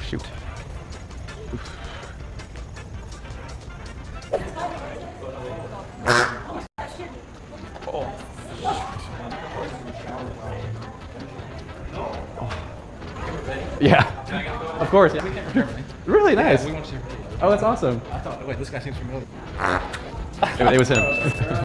Shoot. Yeah, of course. Yeah. Really nice. We want to see. Oh, that's awesome. I thought, wait, this guy seems familiar. It was him.